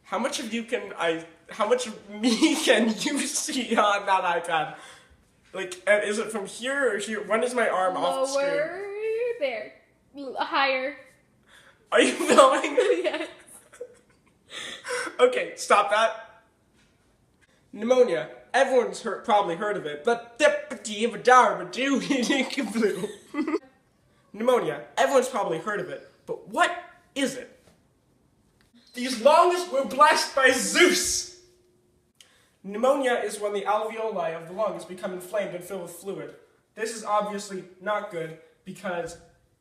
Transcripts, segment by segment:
How much of me can you see on that iPad? Like, is it from here or here? When is my arm off the screen? Lower there. Higher. Are you filming? Yes. Okay, stop that. Pneumonia. Everyone's probably heard of it, but Pneumonia. Everyone's probably heard of it, but what is it? These lungs were blessed by Zeus! Pneumonia is when the alveoli of the lungs become inflamed and filled with fluid. This is obviously not good because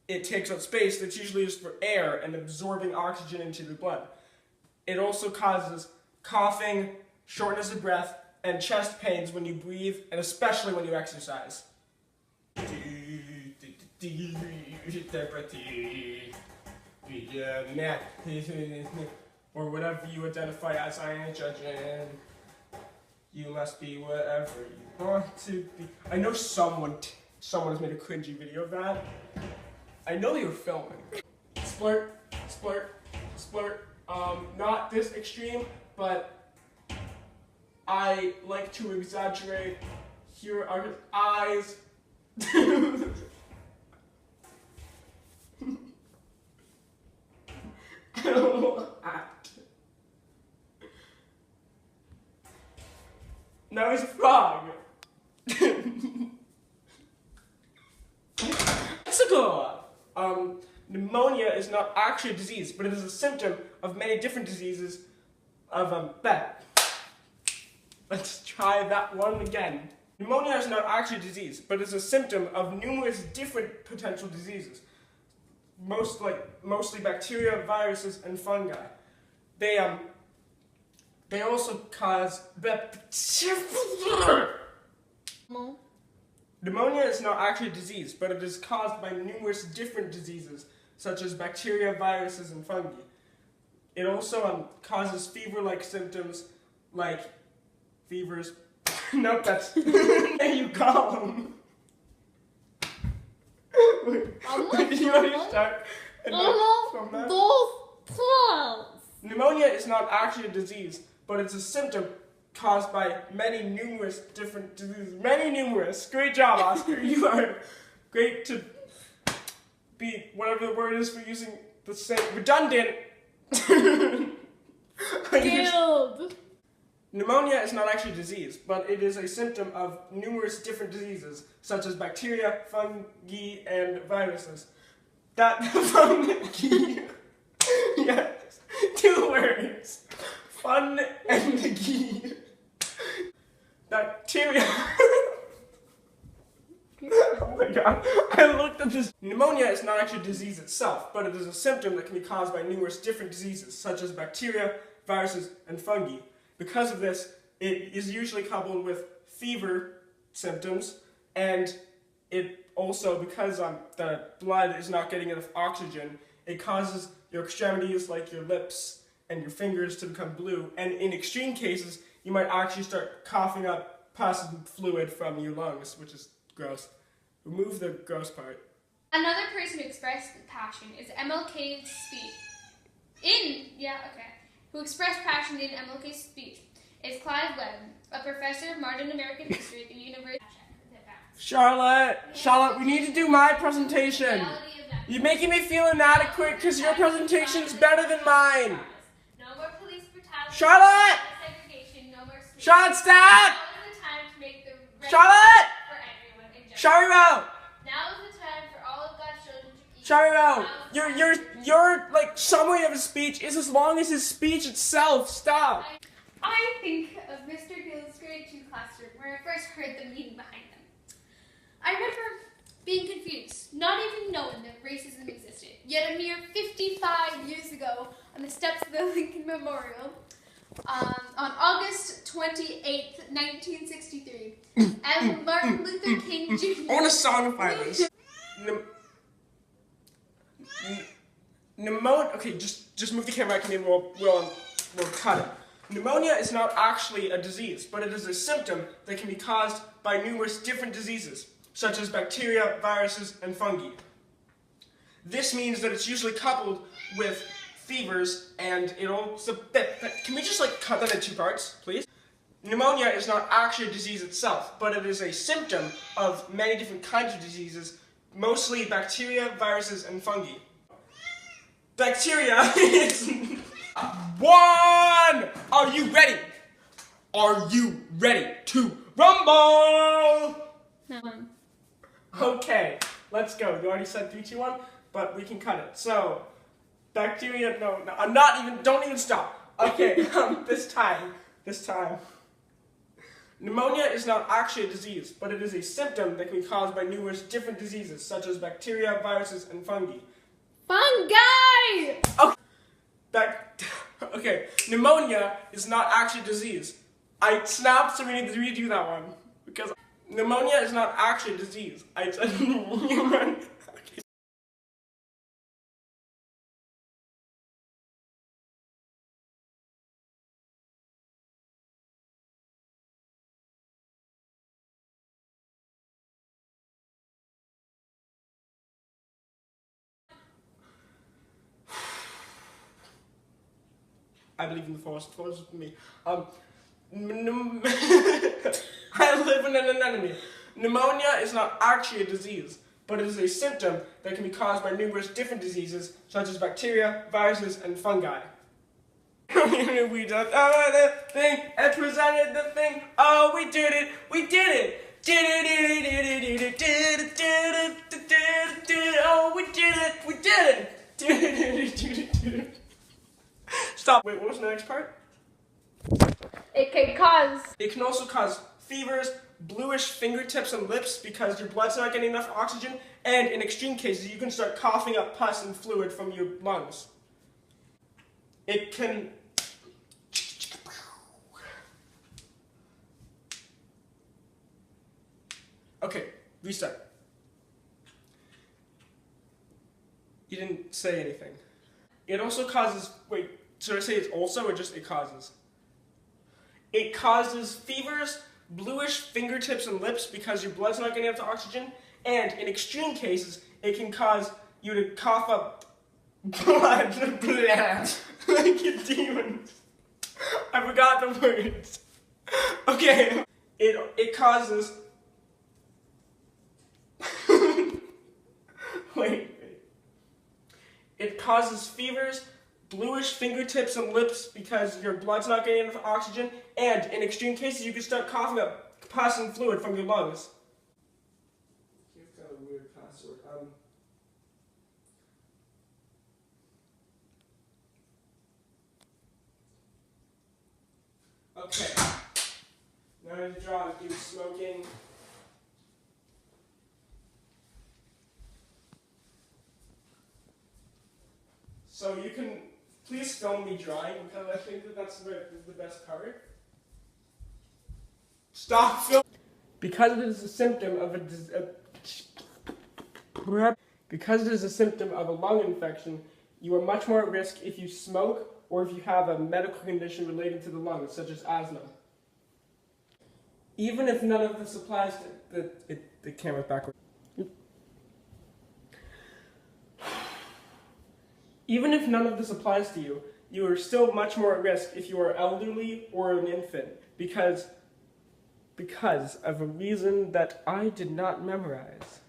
it takes up space that's usually used for air and absorbing oxygen into the blood. It also causes coughing, shortness of breath, and chest pains when you breathe, and especially when you exercise. Or whatever you identify as, I ain't judging. You must be whatever you want to be. I know someone has made a cringy video of that. I know they were filming. Splurt, splurt, splurt. Not this extreme, but I like to exaggerate. Here are his eyes. Now he's a frog. Mexico. Pneumonia is not actually a disease, but it is a symptom of many different diseases Let's try that one again. Pneumonia is not actually a disease, but it's a symptom of numerous different potential diseases. Mostly bacteria, viruses, and fungi. They also cause Pneumonia is not actually a disease, but it is caused by numerous different diseases, such as bacteria, viruses, and fungi. It also causes fever-like symptoms, like fevers. Nope, that's there you call them. Wait, you want to start? Pneumonia is not actually a disease, but it's a symptom caused by many numerous different diseases. Many numerous. Great job, Oscar. You are great to be whatever the word is for using the same redundant. Skilled. Pneumonia is not actually a disease, but it is a symptom of numerous different diseases, such as bacteria, fungi, and viruses. That fungi. Yes. 2 words. Fun and gi. Bacteria. Oh my god. I looked at this. Pneumonia is not actually a disease itself, but it is a symptom that can be caused by numerous different diseases, such as bacteria, viruses, and fungi. Because of this, it is usually coupled with fever symptoms, and it also, because the blood is not getting enough oxygen, it causes your extremities, like your lips and your fingers, to become blue, and in extreme cases, you might actually start coughing up pus fluid from your lungs, which is gross. Remove the gross part. Another person who expressed passion is MLK's speech. Who expressed passion in MLK's speech is Clive Webb, a professor of modern American history at the University. Charlotte, we need to do my presentation. You're making me feel inadequate because your presentation is better than mine. No more police brutality. Charlotte! Segregation. No more. Charlotte, stop! Now is the time to make the right Charlotte! for everyone in justice. Charlotte! Now is the time for all of God's children to eat. Charlotte, your like summary of his speech is as long as his speech itself. Stop. I think of Mr. Gill's grade 2 classroom where I first heard the meaning behind them. I remember being confused, not even knowing that racism existed. Yet a mere 55 years ago, on the steps of the Lincoln Memorial, on August 28th, 1963, and Martin Luther King Jr. I want to sonify this. Pneumonia. Okay, just move the camera back and we'll cut it. Pneumonia is not actually a disease, but it is a symptom that can be caused by numerous different diseases, such as bacteria, viruses, and fungi. This means that it's usually coupled with fevers, and it'll... Can we just like cut that into 2 parts, please? Pneumonia is not actually a disease itself, but it is a symptom of many different kinds of diseases, mostly bacteria, viruses, and fungi. Bacteria is... 1! Are you ready? Are you ready to rumble? No. Okay, let's go. You already said 3, 2, 1, but we can cut it. So, bacteria, no, I'm not even, don't even stop. Okay, this time. Pneumonia is not actually a disease, but it is a symptom that can be caused by numerous different diseases, such as bacteria, viruses, and fungi. Fungi! Okay, pneumonia is not actually a disease. I snapped, so we need to redo that one. Because pneumonia is not actually a disease. I said human. Okay. I believe in the forest. The forest is with me. I live in an anemone. Pneumonia is not actually a disease, but it is a symptom that can be caused by numerous different diseases, such as bacteria, viruses, and fungi. We did the thing and presented the thing. Oh, we did it! We did it! Oh, we did it! We did it! Stop. Wait, what was the next part? It can also cause fevers, bluish fingertips and lips because your blood's not getting enough oxygen, and in extreme cases, you can start coughing up pus and fluid from your lungs. It can... Okay, restart. You didn't say anything. It also causes... Wait, should I say it's also or just it causes? It causes fevers, bluish fingertips and lips because your blood's not getting enough oxygen, and in extreme cases, it can cause you to cough up blood, like a demon. I forgot the words. Okay, it causes... Wait. It causes fevers, bluish fingertips and lips because your blood's not getting enough oxygen, and in extreme cases you can start coughing up pus and fluid from your lungs. You've got a weird password. Okay. Now I need to draw a dude smoking. So you can please film me drawing because I think that that's the best part. Stop film. Because it is a symptom of a lung infection, you are much more at risk if you smoke or if you have a medical condition relating to the lungs, such as asthma. Even if none of this applies to the camera's backward. Even if none of this applies to you, you are still much more at risk if you are elderly or an infant, because of a reason that I did not memorize.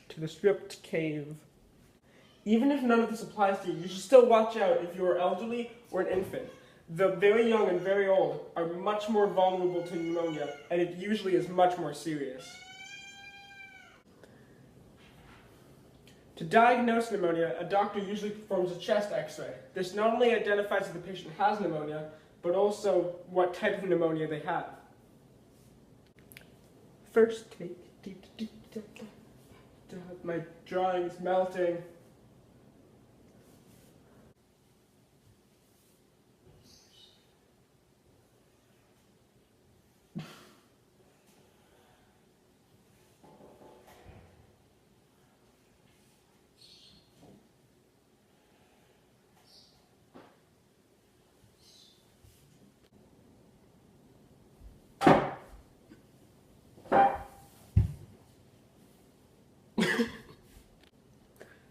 To the stripped cave. Even if none of this applies to you, you should still watch out if you are elderly or an infant. The very young and very old are much more vulnerable to pneumonia, and it usually is much more serious. To diagnose pneumonia, a doctor usually performs a chest x-ray. This not only identifies if the patient has pneumonia, but also what type of pneumonia they have. First take... My drawing's melting.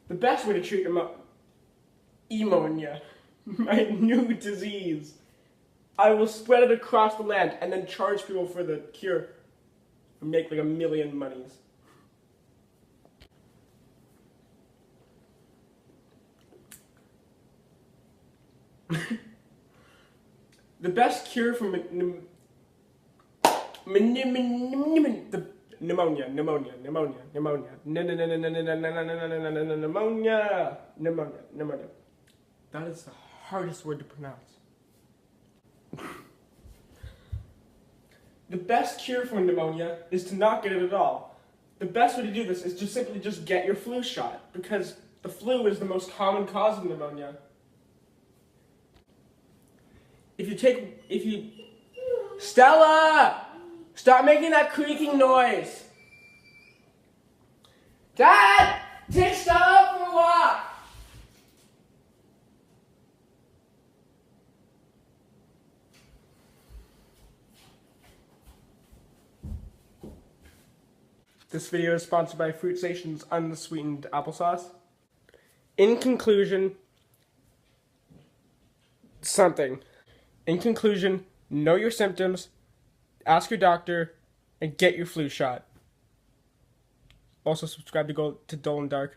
The best way to treat pneumonia... Pneumonia, my new disease. I will spread it across the land and then charge people for the cure and make like $1 million monies. The best cure for pneumonia. That is the hardest word to pronounce. The best cure for pneumonia is to not get it at all. The best way to do this is to simply just get your flu shot, because the flu is the most common cause of pneumonia. Stella! Stop making that creaking noise! Dad! Take Stella for a walk! This video is sponsored by Fruit Station's unsweetened applesauce. In conclusion, know your symptoms, ask your doctor, and get your flu shot. Also subscribe to Dull and Dark.